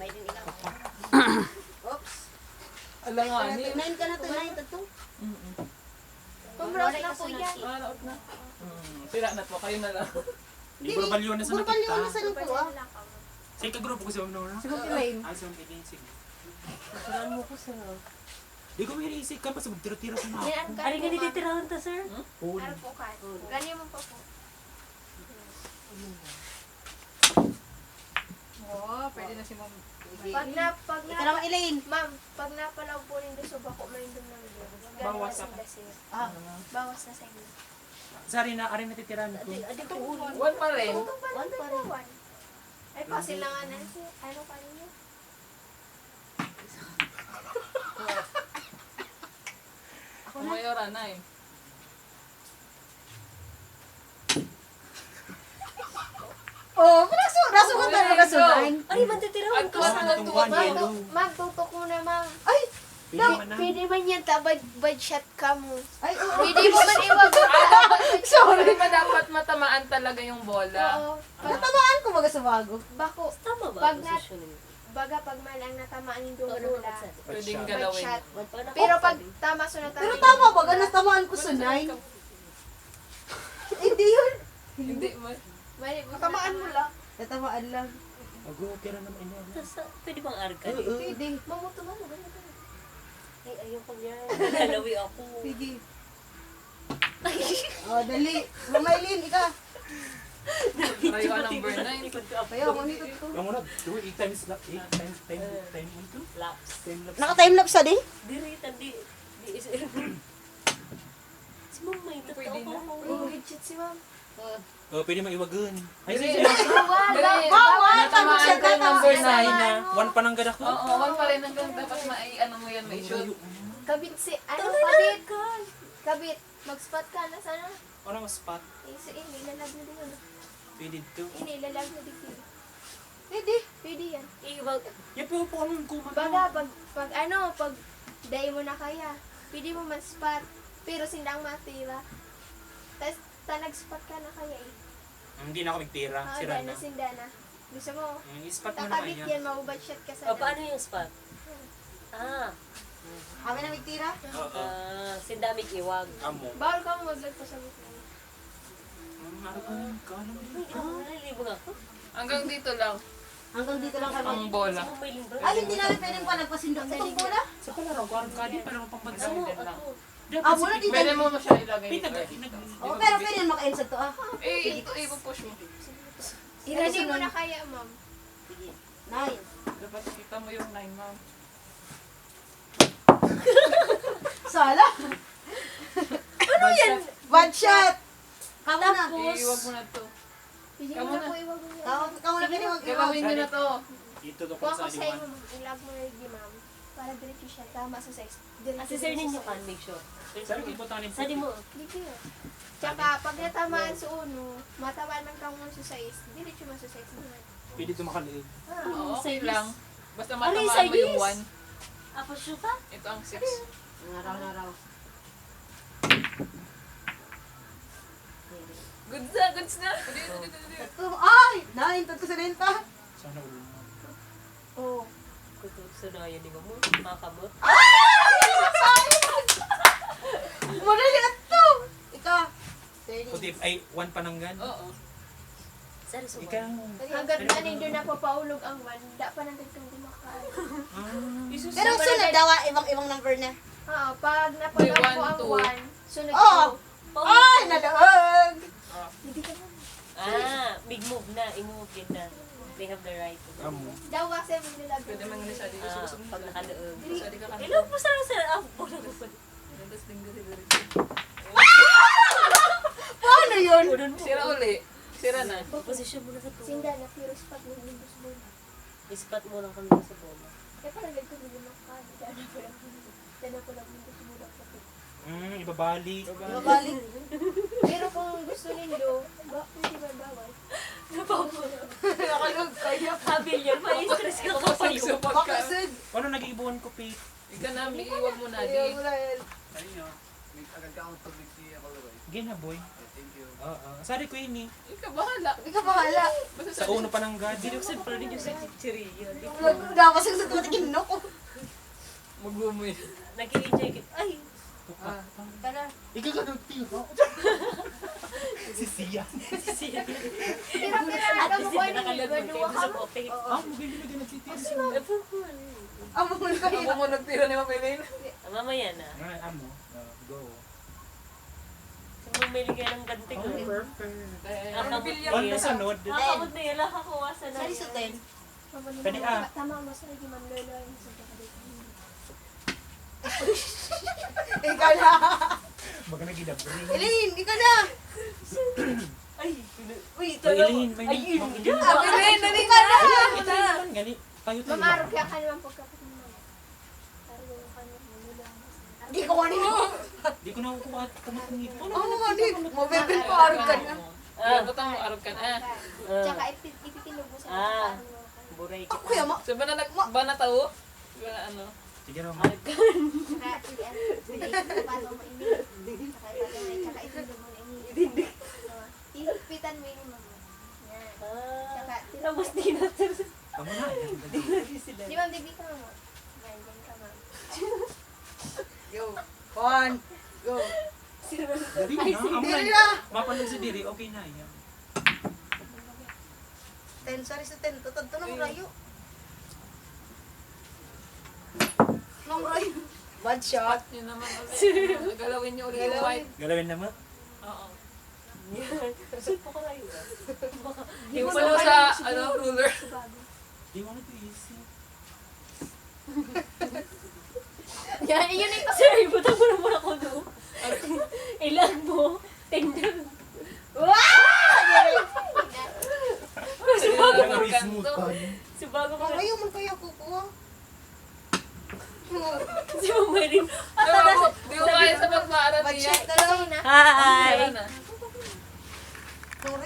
May din ikaw. Oops. Alanganin. Nain ka na to, nain to. Pumrock na po yan. Out na. Tira na po, kayo na lang. Libro balyo na sa Burbalyo na nakita. sa lupo ah. Sige ka grupo ko si Ma'am Nora. Sige, Elaine. Ah, si Ma'am Elaine, sige. Saan mo ko sa... Di ko may isig ka pa sa magtira-tira sa mga. Yan, Ari ka dititirahan ta, sir? Phone. Ano po ka? Ganyan mo pa po. Oo, pwede na si Ma'am. Pag Ika naman, Elaine. ma'am, pag napalaw po rin doon sa bako, may doon na rin. Bawas na ako. sila. Ah, Bawas na sa inyo. Sari na, ari natitirahan ko. adi ko ulo. One pa rin. Ito pa One pa rin. rin. Ay, pasin lang nga na siya. Ano pa ninyo? Mayora na eh. Oh, nasugot na nagasunan. Ari, man titirahan ko Ano sa... na tuwa One, yellow. Ma'am, tutok mo na, ma'am. Ay, Pili man na. Pwede man yan, tabad shot ka mo. ay, oo. Pwede mo man iwag. Sorry ba dapat matamaan talaga yung bola? Oo. Natamaan ko baga sa bago. Bako. Tama ba? Pag ang na- posisyon niyo? Baga pag malang natamaan yung Ano dumula. ba sa... Pwedeng Shot. galawin. Shot. Wag pa na. Pero pag tama sunod tayo. Pero tama ba? Ganas tamaan ko sunay. Hindi yun. Hindi mo. Tamaan mo lang. Natamaan lang. Ago, kira naman ina. Pwede bang arka? Pwede. Mamuto mo. Ganito. Ay, ayoko niyan. Nalawi ako. Sige. Oh, dali. Mamaylin, ika. Try ka number 9. Ikot ko Ayaw, manitot ko. Ang muna, do 8 times lap, 8 times, 10 ito. laps. 10 laps. Naka-timelapse din? Diri, tandi. Di is... Si Ma'am May, totoo Pwede na. ko. Oh, legit si ma'am. Oh, pwede maiwagan. Ay, Dili. sige. Bawal. Bawal! Natamaan ko yung number Ay 9. na, 1 pa nang gada ko. Oo, one pa rin hanggang dapat ano mo yan, may shoot. Kabit si, kabit. Kabit. Mag-spot ka na sana. Ano spot? So, ilalag na din yun. Pwede to. Ilalag na din yun. Pwede. Pwede yan. Iwag. Yan po po anong kuman. Baga, pag day mo na kaya, pwede mo man spot, pero sindang matira. Tapos, nag-spot ka na kaya eh. Hindi na ako magtira. Sira Dahil na. na sindana. Gusto mo, Spot mo na takabit kanya. yan, maubad shot ka sa O, paano yung spot? Ah, Kami na magtira? Oo. sindamig iwag. Amo. Bawal ka mo maglag pa sa mukha. Ano ka lang? Kala mo. Nalilibog ako. Hanggang dito lang, Hanggang dito lang kami. ang bola. Si Ma'am May limbro. Ay, hindi namin pwedeng pa nagpasindot sa itong bola. Sa pala raw, parang kadi pa lang pambansa. Ako, din lang. ako. Ah, wala dito. Pwede mo siya ilagay Pita dito. Oh, pero pwede maka-insert to ah. Eh, ito ipupush mo. Ready mo na kaya, ma'am. Nine. Dapat kita mo yung 9, ma'am. Sala. Ano yan? Bad shot. Kamu na. Iiwag mo na to. Pwede mo Kamu na na. po iwag mo yan. Kamu na pwede mag-iwag. Gawin nyo na to. Ito to Kuha kung ko sa sa liwan. inyo, ilag mo ready, ma'am. Para diretso siya. Tama sa sex. Ah, si sir ninyo kan, make sure. Saan ko ibutan Sa di mo. Dito yun. Tsaka, pag natamaan sa uno, matamaan man kang mo sa size, diretso mo sa sex. Pwede ito makaliig. Oo, okay lang. Basta Ano yung matamaan mo yung size? 1. Apo siya ka? Ito ang 6. Naraw. Goods na, goods na. Ay! Nine. Tatko sa lenta. Sana ulo mo. Oh. Kutukso na yan, di ba mo? Makamot. Madali at to. Ika. Puti, ay, 1 pananggan. Oo. Saan sa Ika. Hanggat ganing doon na papaulog ang one, da pa nang kang kumakain. Pero sunod daw ah, ibang number na. Oo, pag napagaw May ko ang 1, 2. one, sunod Oh! ko. Ay! Nalaog! Hindi ka naman. Ah, big move na. I-move yun na. They have the right to do. Amo. Daw kasi may nilago. Pwede man nga siya dito. Ah, pag nakaloog. Pwede ka kanina. Ilog mo sa sir. Ah, bola mo pa. Tapos linggo. Paano yun? Udon mo. Sira uli. Sira na. Posisyon mo na sa bola. Sinda na, pero spot mo yung gusto mo. Ispat mo lang kami sa bola. Kaya parang ganito hindi makakain. Dana ko lang. Dana ko lang yung gusto mo lang. Ibabalik. Babalik. Pero kung gusto nindo, pwede ba bawal? Nakalog kayo. Habil yan. May-stress ka kapag yung. Pagsupot ka. Makasid. Paano nag-iibuhan ko, Pete? Ika na, iiwag mo na. Ayaw Di. mo na yan. Gina, boy. Sari ko ini. Ikaw bahala. Ikaw bahala. Basta Sa uno pa ng gadi. Binuksan pa rin yung sa chichirya. Dapat sa tumatingin no ko. Mag-umuy. Nag-i-enjoy kita. Ay! Tara. Ikaw ka nagtiro. Si Sia. Pira-pira ka mo ko ni Gadua ka mo. Magiging na nagtitis. Amo mo kayo. Ako mo nagtira ni Mapilin. Mamaya na. Ay, amo. Go. Bumili kayo ng ganti ko. Ang bilya. One na sunod. Nakakamot na yun. Nakakuwasan na. Sari sa ten. Pwede, Tama mo sa lagi man lolo. Ikaw na. Baga nagidabri. Eileen, ikaw na. Ay! Uy, Eileen, may Ay, name. yun! Eileen, dali ka na. Gani. Tayo tayo. Mamarog ka ka naman pagkapit mo. Targo ka naman. Di ko kanino. Di ko na kukuha at kumatungit. Amo nga di. Mabibig pa arog ka na. Butang mo arog ka na. Tsaka ipitinog mo sa Ah. paano mo. Buray Ako kita. kuya ma. So ba na tao? Ba na ano? Sige raw. Tsaka paano mo ini. Tsaka ipitinog mo na ini. Ihipitan mo ini mama. Yan. Tsaka Tapos di na. Amo na. di ba baby ka mo? Yan, yan ka ma'am. Go. One. Go. Dali na. Amo Dili na. na. Mapalag sa diri. Okay na yan. Ten, sorry sa ten. Tutod to ng rayo. Long rayo. Bad shot. Yun naman ulit. Galawin niyo ulit yung white. Galawin na mo. Oo. Saan po ka kayo? Yung pala sa ruler. Di mo na ito easy. Yan, yun ito. Sir, butang mo naman ako doon. Ilan mo? Tingnan. Very smooth pa. So bago ko Ang rayo man kaya kukuha. si Mama rin. Di ko kaya sa pagmaaral Bad niya. shot na lang. na. Hi! Wala na.